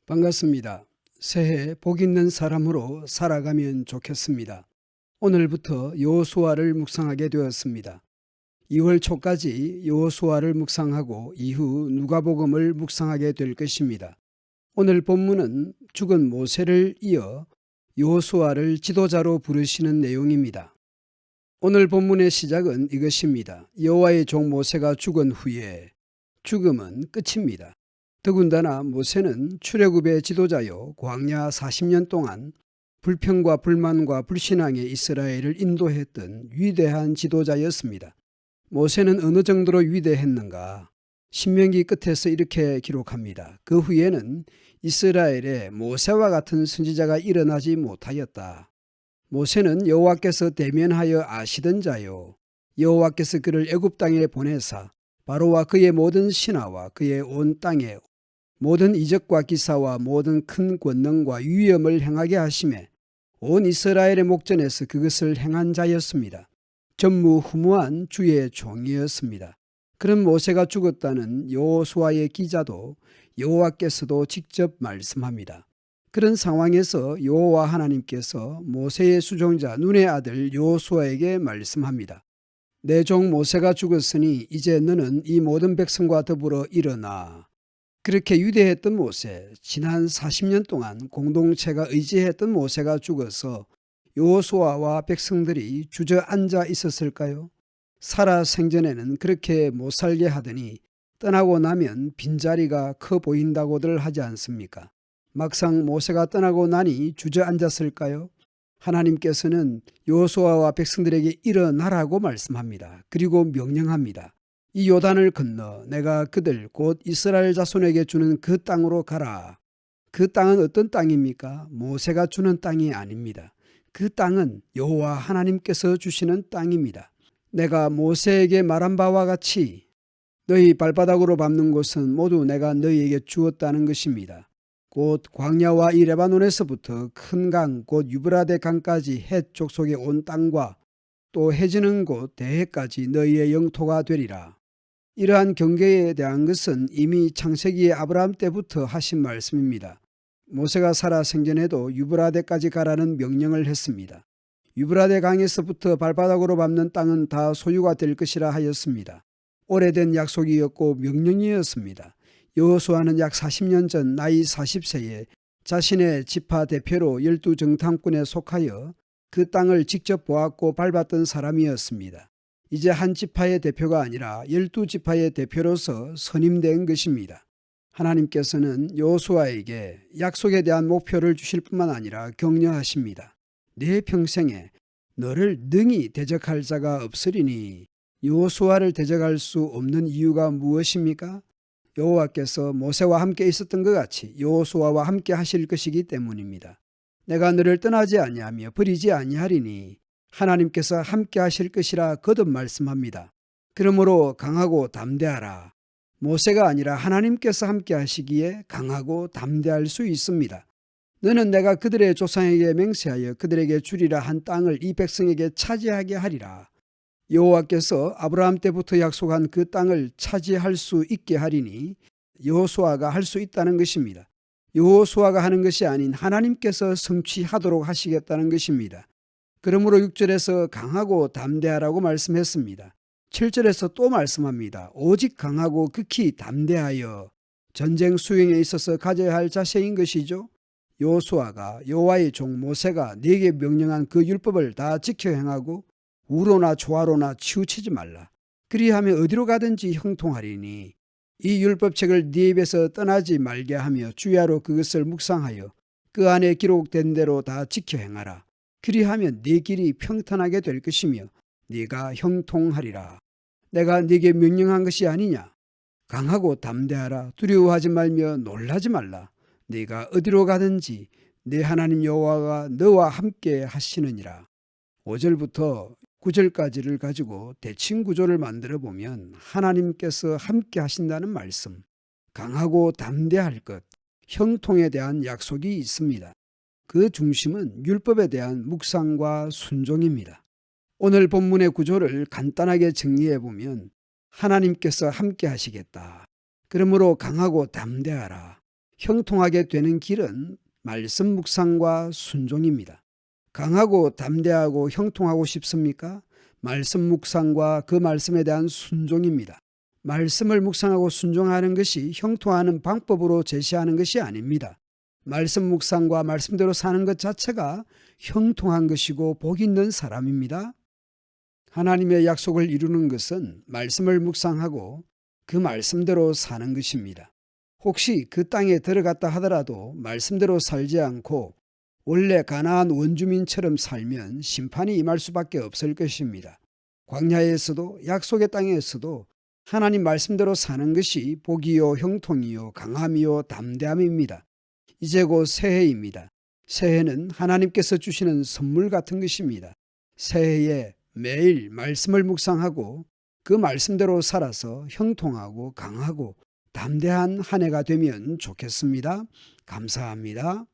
반갑습니다. 새해 복 있는 사람으로 살아가면 좋겠습니다. 오늘부터 여호수아를 묵상하게 되었습니다. 2월 초까지 여호수아를 묵상하고 이후 누가복음을 묵상하게 될 것입니다. 오늘 본문은 죽은 모세를 이어 여호수아를 지도자로 부르시는 내용입니다. 오늘 본문의 시작은 이것입니다. 여호와의 종 모세가 죽은 후에 죽음은 끝입니다. 더군다나 모세는 출애굽의 지도자요 광야 40년 동안 불평과 불만과 불신앙의 이스라엘을 인도했던 위대한 지도자였습니다. 모세는 어느 정도로 위대했는가? 신명기 끝에서 이렇게 기록합니다. 그 후에는 이스라엘에 모세와 같은 선지자가 일어나지 못하였다. 모세는 여호와께서 대면하여 아시던 자요, 여호와께서 그를 애굽 땅에 보내사 바로와 그의 모든 신하와 그의 온 땅에 모든 이적과 기사와 모든 큰 권능과 위엄을 행하게 하심에 온 이스라엘의 목전에서 그것을 행한 자였습니다. 전무후무한 주의 종이었습니다. 그런 모세가 죽었다는 여호수아의 기자도 여호와께서도 직접 말씀합니다. 그런 상황에서 여호와 하나님께서 모세의 수종자 눈의 아들 여호수아에게 말씀합니다. 내 종 모세가 죽었으니 이제 너는 이 모든 백성과 더불어 일어나. 그렇게 위대했던 모세, 지난 40년 동안 공동체가 의지했던 모세가 죽어서 여호수아와 백성들이 주저앉아 있었을까요? 살아 생전에는 그렇게 못 살게 하더니 떠나고 나면 빈자리가 커 보인다고들 하지 않습니까? 막상 모세가 떠나고 나니 주저앉았을까요? 하나님께서는 여호수아와 백성들에게 일어나라고 말씀합니다. 그리고 명령합니다. 이 요단을 건너 내가 그들 곧 이스라엘 자손에게 주는 그 땅으로 가라. 그 땅은 어떤 땅입니까? 모세가 주는 땅이 아닙니다. 그 땅은 여호와 하나님께서 주시는 땅입니다. 내가 모세에게 말한 바와 같이 너희 발바닥으로 밟는 곳은 모두 내가 너희에게 주었다는 것입니다. 곧 광야와 이 레바논에서부터 큰 강 곧 유브라데 강까지 헷 족속의 온 땅과 또 해지는 곳 대해까지 너희의 영토가 되리라. 이러한 경계에 대한 것은 이미 창세기의 아브라함 때부터 하신 말씀입니다. 모세가 살아 생전에도 유브라데까지 가라는 명령을 했습니다. 유브라데 강에서부터 발바닥으로 밟는 땅은 다 소유가 될 것이라 하였습니다. 오래된 약속이었고 명령이었습니다. 여호수아는 약 40년 전 나이 40세에 자신의 지파 대표로 12정탐꾼에 속하여 그 땅을 직접 보았고 밟았던 사람이었습니다. 이제 한 지파의 대표가 아니라 12지파의 대표로서 선임된 것입니다. 하나님께서는 여호수아에게 약속에 대한 목표를 주실 뿐만 아니라 격려하십니다. 내 평생에 너를 능히 대적할 자가 없으리니 여호수아를 대적할 수 없는 이유가 무엇입니까? 여호와께서 모세와 함께 있었던 것 같이 여호수아와 함께 하실 것이기 때문입니다. 내가 너를 떠나지 아니하며 버리지 아니하리니 하나님께서 함께 하실 것이라 거듭 말씀합니다. 그러므로 강하고 담대하라. 모세가 아니라 하나님께서 함께 하시기에 강하고 담대할 수 있습니다. 너는 내가 그들의 조상에게 맹세하여 그들에게 주리라 한 땅을 이 백성에게 차지하게 하리라. 여호와께서 아브라함 때부터 약속한 그 땅을 차지할 수 있게 하리니 여호수아가 할 수 있다는 것입니다. 여호수아가 하는 것이 아닌 하나님께서 성취하도록 하시겠다는 것입니다. 그러므로 6절에서 강하고 담대하라고 말씀했습니다. 7절에서 또 말씀합니다. 오직 강하고 극히 담대하여 전쟁 수행에 있어서 가져야 할 자세인 것이죠. 여호수아가 여호와의 종 모세가 네게 명령한 그 율법을 다 지켜 행하고 우로나 조화로나 치우치지 말라. 그리하면 어디로 가든지 형통하리니 이 율법책을 네 입에서 떠나지 말게 하며 주야로 그것을 묵상하여 그 안에 기록된 대로 다 지켜 행하라. 그리하면 네 길이 평탄하게 될 것이며 네가 형통하리라. 내가 네게 명령한 것이 아니냐? 강하고 담대하라. 두려워하지 말며 놀라지 말라. 네가 어디로 가든지 네 하나님 여호와가 너와 함께 하시느니라. 5절부터 9절까지를 가지고 대칭 구조를 만들어 보면 하나님께서 함께 하신다는 말씀, 강하고 담대할 것, 형통에 대한 약속이 있습니다. 그 중심은 율법에 대한 묵상과 순종입니다. 오늘 본문의 구조를 간단하게 정리해 보면 하나님께서 함께 하시겠다. 그러므로 강하고 담대하라. 형통하게 되는 길은 말씀 묵상과 순종입니다. 강하고 담대하고 형통하고 싶습니까? 말씀 묵상과 그 말씀에 대한 순종입니다. 말씀을 묵상하고 순종하는 것이 형통하는 방법으로 제시하는 것이 아닙니다. 말씀 묵상과 말씀대로 사는 것 자체가 형통한 것이고 복 있는 사람입니다. 하나님의 약속을 이루는 것은 말씀을 묵상하고 그 말씀대로 사는 것입니다. 혹시 그 땅에 들어갔다 하더라도 말씀대로 살지 않고 원래 가나안 원주민처럼 살면 심판이 임할 수밖에 없을 것입니다. 광야에서도 약속의 땅에서도 하나님 말씀대로 사는 것이 복이요 형통이요 강함이요 담대함입니다. 이제 곧 새해입니다. 새해는 하나님께서 주시는 선물 같은 것입니다. 새해에 매일 말씀을 묵상하고 그 말씀대로 살아서 형통하고 강하고 담대한 한 해가 되면 좋겠습니다. 감사합니다.